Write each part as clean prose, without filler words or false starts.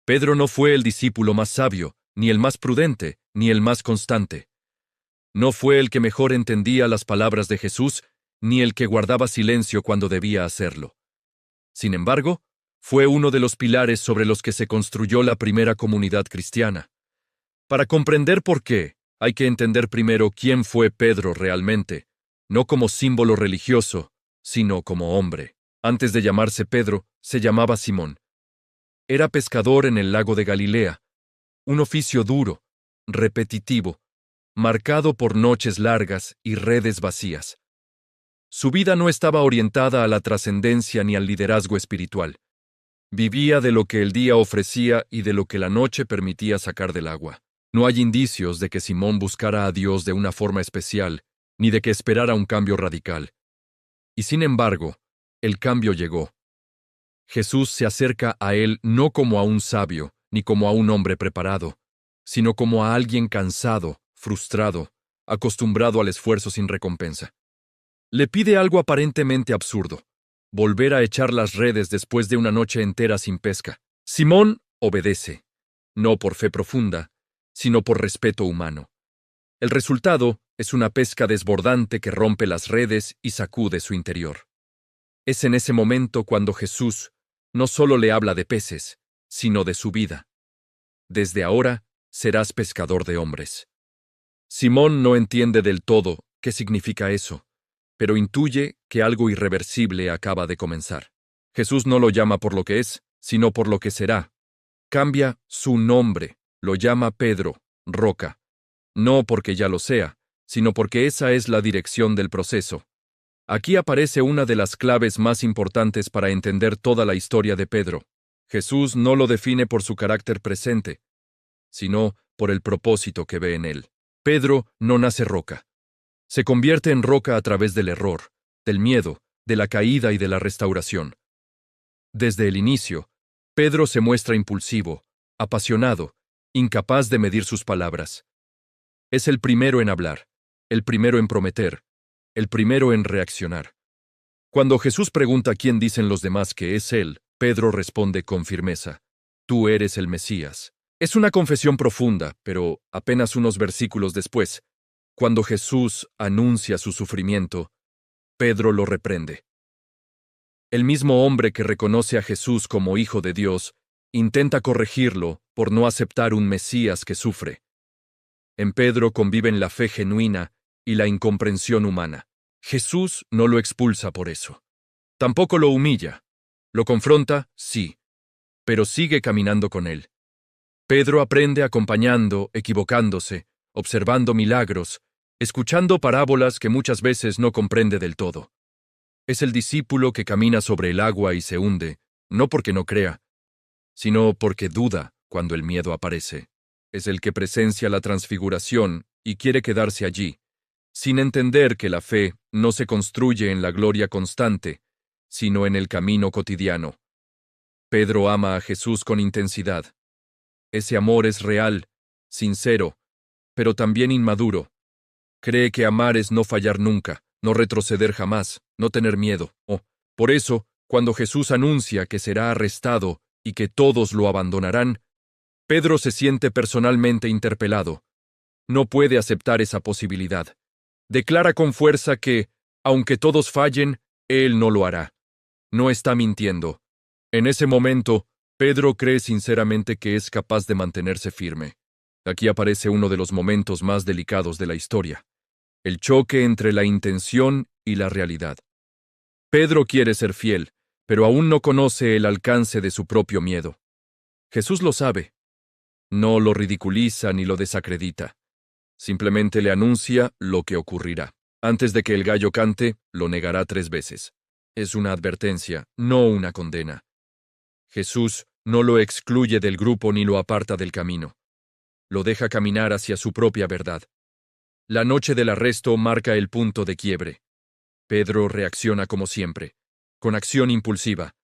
Pedro no fue el discípulo más sabio, ni el más prudente, ni el más constante. No fue el que mejor entendía las palabras de Jesús, ni el que guardaba silencio cuando debía hacerlo. Sin embargo, fue uno de los pilares sobre los que se construyó la primera comunidad cristiana. Para comprender por qué, hay que entender primero quién fue Pedro realmente, no como símbolo religioso, sino como hombre. Antes de llamarse Pedro, se llamaba Simón. Era pescador en el lago de Galilea, un oficio duro, repetitivo, marcado por noches largas y redes vacías. Su vida no estaba orientada a la trascendencia ni al liderazgo espiritual. Vivía de lo que el día ofrecía y de lo que la noche permitía sacar del agua. No hay indicios de que Simón buscara a Dios de una forma especial, ni de que esperara un cambio radical. Y sin embargo, el cambio llegó. Jesús se acerca a él no como a un sabio, ni como a un hombre preparado, sino como a alguien cansado, frustrado, acostumbrado al esfuerzo sin recompensa. Le pide algo aparentemente absurdo: volver a echar las redes después de una noche entera sin pesca. Simón obedece, no por fe profunda, sino por respeto humano. El resultado es una pesca desbordante que rompe las redes y sacude su interior. Es en ese momento cuando Jesús no solo le habla de peces, sino de su vida. Desde ahora serás pescador de hombres. Simón no entiende del todo qué significa eso, pero intuye que algo irreversible acaba de comenzar. Jesús no lo llama por lo que es, sino por lo que será. Cambia su nombre, lo llama Pedro, roca. No porque ya lo sea, sino porque esa es la dirección del proceso. Aquí aparece una de las claves más importantes para entender toda la historia de Pedro. Jesús no lo define por su carácter presente, sino por el propósito que ve en él. Pedro no nace roca. Se convierte en roca a través del error, del miedo, de la caída y de la restauración. Desde el inicio, Pedro se muestra impulsivo, apasionado, incapaz de medir sus palabras. Es el primero en hablar, el primero en prometer, el primero en reaccionar. Cuando Jesús pregunta quién dicen los demás que es él, Pedro responde con firmeza: Tú eres el Mesías. Es una confesión profunda, pero apenas unos versículos después, cuando Jesús anuncia su sufrimiento, Pedro lo reprende. El mismo hombre que reconoce a Jesús como Hijo de Dios intenta corregirlo por no aceptar un Mesías que sufre. En Pedro conviven la fe genuina y la incomprensión humana. Jesús no lo expulsa por eso. Tampoco lo humilla. Lo confronta, sí, pero sigue caminando con él. Pedro aprende acompañando, equivocándose, observando milagros, escuchando parábolas que muchas veces no comprende del todo. Es el discípulo que camina sobre el agua y se hunde, no porque no crea, sino porque duda cuando el miedo aparece. Es el que presencia la transfiguración y quiere quedarse allí, sin entender que la fe no se construye en la gloria constante, sino en el camino cotidiano. Pedro ama a Jesús con intensidad. Ese amor es real, sincero, pero también inmaduro. Cree que amar es no fallar nunca, no retroceder jamás, no tener miedo. Por eso, cuando Jesús anuncia que será arrestado y que todos lo abandonarán, Pedro se siente personalmente interpelado. No puede aceptar esa posibilidad. Declara con fuerza que, aunque todos fallen, él no lo hará. No está mintiendo. En ese momento, Pedro cree sinceramente que es capaz de mantenerse firme. Aquí aparece uno de los momentos más delicados de la historia: el choque entre la intención y la realidad. Pedro quiere ser fiel, pero aún no conoce el alcance de su propio miedo. Jesús lo sabe. No lo ridiculiza ni lo desacredita. Simplemente le anuncia lo que ocurrirá. Antes de que el gallo cante, lo negará 3 veces. Es una advertencia, no una condena. Jesús no lo excluye del grupo ni lo aparta del camino. Lo deja caminar hacia su propia verdad. La noche del arresto marca el punto de quiebre. Pedro reacciona como siempre, con acción impulsiva.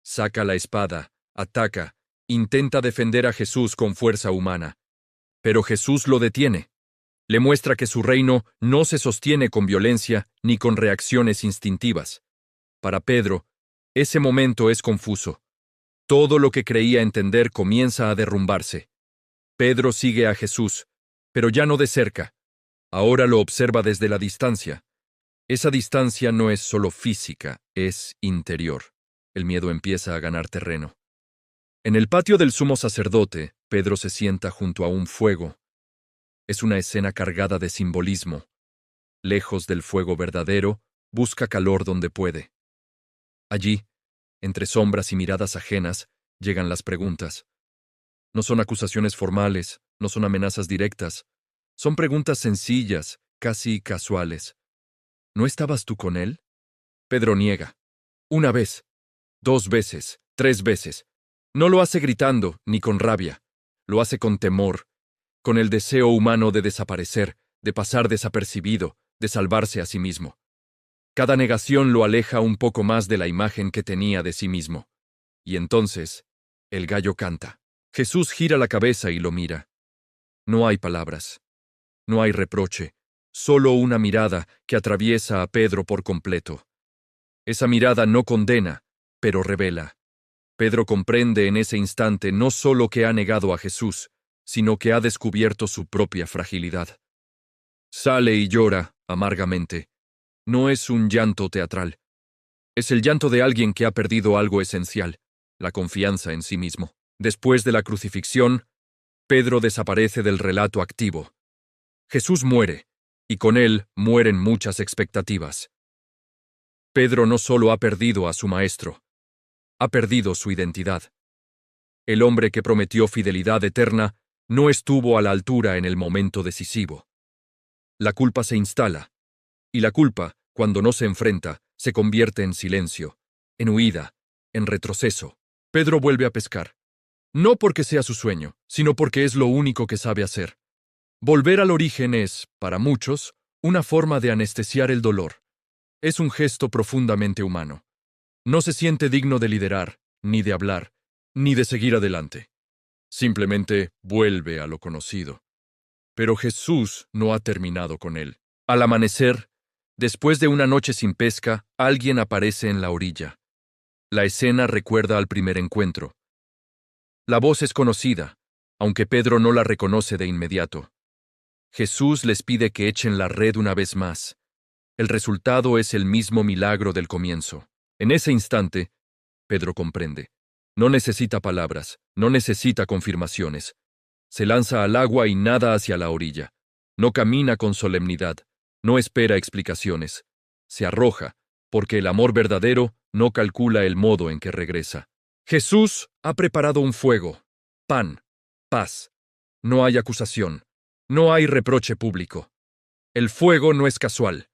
Saca la espada, ataca, intenta defender a Jesús con fuerza humana. Pero Jesús lo detiene. Le muestra que su reino no se sostiene con violencia ni con reacciones instintivas. Para Pedro, ese momento es confuso. Todo lo que creía entender comienza a derrumbarse. Pedro sigue a Jesús, pero ya no de cerca. Ahora lo observa desde la distancia. Esa distancia no es solo física, es interior. El miedo empieza a ganar terreno. En el patio del sumo sacerdote, Pedro se sienta junto a un fuego. Es una escena cargada de simbolismo. Lejos del fuego verdadero, busca calor donde puede. Allí, entre sombras y miradas ajenas, llegan las preguntas. No son acusaciones formales, no son amenazas directas. Son preguntas sencillas, casi casuales. ¿No estabas tú con él? Pedro niega. Una vez, 2 veces, 3 veces. No lo hace gritando, ni con rabia. Lo hace con temor, con el deseo humano de desaparecer, de pasar desapercibido, de salvarse a sí mismo. Cada negación lo aleja un poco más de la imagen que tenía de sí mismo. Y entonces, el gallo canta. Jesús gira la cabeza y lo mira. No hay palabras. No hay reproche. Solo una mirada que atraviesa a Pedro por completo. Esa mirada no condena, pero revela. Pedro comprende en ese instante no solo que ha negado a Jesús, sino que ha descubierto su propia fragilidad. Sale y llora amargamente. No es un llanto teatral. Es el llanto de alguien que ha perdido algo esencial, la confianza en sí mismo. Después de la crucifixión, Pedro desaparece del relato activo. Jesús muere, y con él mueren muchas expectativas. Pedro no solo ha perdido a su maestro, ha perdido su identidad. El hombre que prometió fidelidad eterna no estuvo a la altura en el momento decisivo. La culpa se instala, y la culpa, cuando no se enfrenta, se convierte en silencio, en huida, en retroceso. Pedro vuelve a pescar. No porque sea su sueño, sino porque es lo único que sabe hacer. Volver al origen es, para muchos, una forma de anestesiar el dolor. Es un gesto profundamente humano. No se siente digno de liderar, ni de hablar, ni de seguir adelante. Simplemente vuelve a lo conocido. Pero Jesús no ha terminado con él. Al amanecer, después de una noche sin pesca, alguien aparece en la orilla. La escena recuerda al primer encuentro. La voz es conocida, aunque Pedro no la reconoce de inmediato. Jesús les pide que echen la red una vez más. El resultado es el mismo milagro del comienzo. En ese instante, Pedro comprende. No necesita palabras, no necesita confirmaciones. Se lanza al agua y nada hacia la orilla. No camina con solemnidad, no espera explicaciones. Se arroja, porque el amor verdadero no calcula el modo en que regresa. Jesús ha preparado un fuego, pan, paz. No hay acusación, no hay reproche público. El fuego no es casual.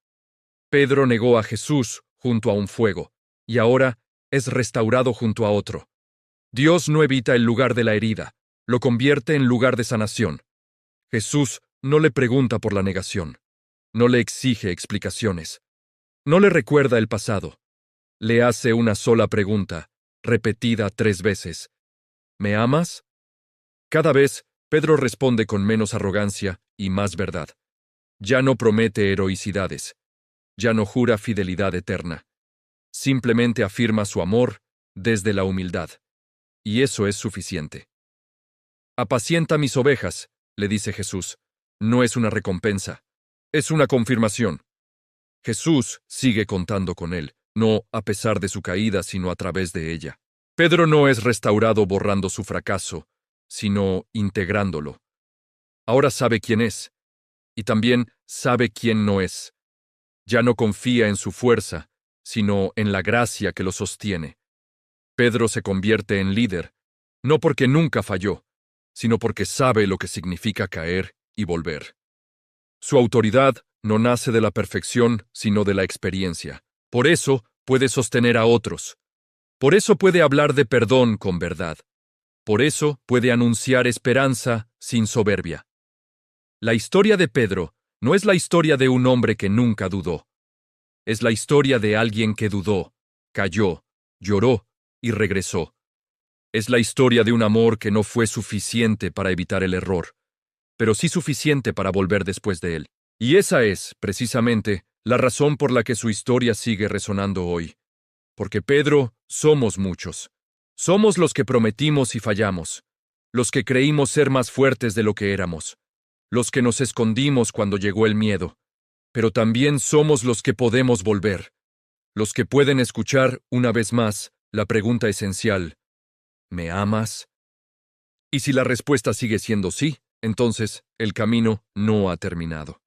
Pedro negó a Jesús junto a un fuego, y ahora es restaurado junto a otro. Dios no evita el lugar de la herida, lo convierte en lugar de sanación. Jesús no le pregunta por la negación, no le exige explicaciones, no le recuerda el pasado. Le hace una sola pregunta, repetida 3 veces. ¿Me amas? Cada vez, Pedro responde con menos arrogancia y más verdad. Ya no promete heroicidades, ya no jura fidelidad eterna. Simplemente afirma su amor desde la humildad. Y eso es suficiente. Apacienta mis ovejas, le dice Jesús. No es una recompensa, es una confirmación. Jesús sigue contando con él, no a pesar de su caída, sino a través de ella. Pedro no es restaurado borrando su fracaso, sino integrándolo. Ahora sabe quién es, y también sabe quién no es. Ya no confía en su fuerza, sino en la gracia que lo sostiene. Pedro se convierte en líder, no porque nunca falló, sino porque sabe lo que significa caer y volver. Su autoridad no nace de la perfección, sino de la experiencia. Por eso puede sostener a otros. Por eso puede hablar de perdón con verdad. Por eso puede anunciar esperanza sin soberbia. La historia de Pedro no es la historia de un hombre que nunca dudó. Es la historia de alguien que dudó, cayó, lloró y regresó. Es la historia de un amor que no fue suficiente para evitar el error, pero sí suficiente para volver después de él. Y esa es, precisamente, la razón por la que su historia sigue resonando hoy. Porque Pedro somos muchos. Somos los que prometimos y fallamos, los que creímos ser más fuertes de lo que éramos, los que nos escondimos cuando llegó el miedo, pero también somos los que podemos volver, los que pueden escuchar, una vez más, la pregunta esencial: ¿me amas? Y si la respuesta sigue siendo sí, entonces el camino no ha terminado.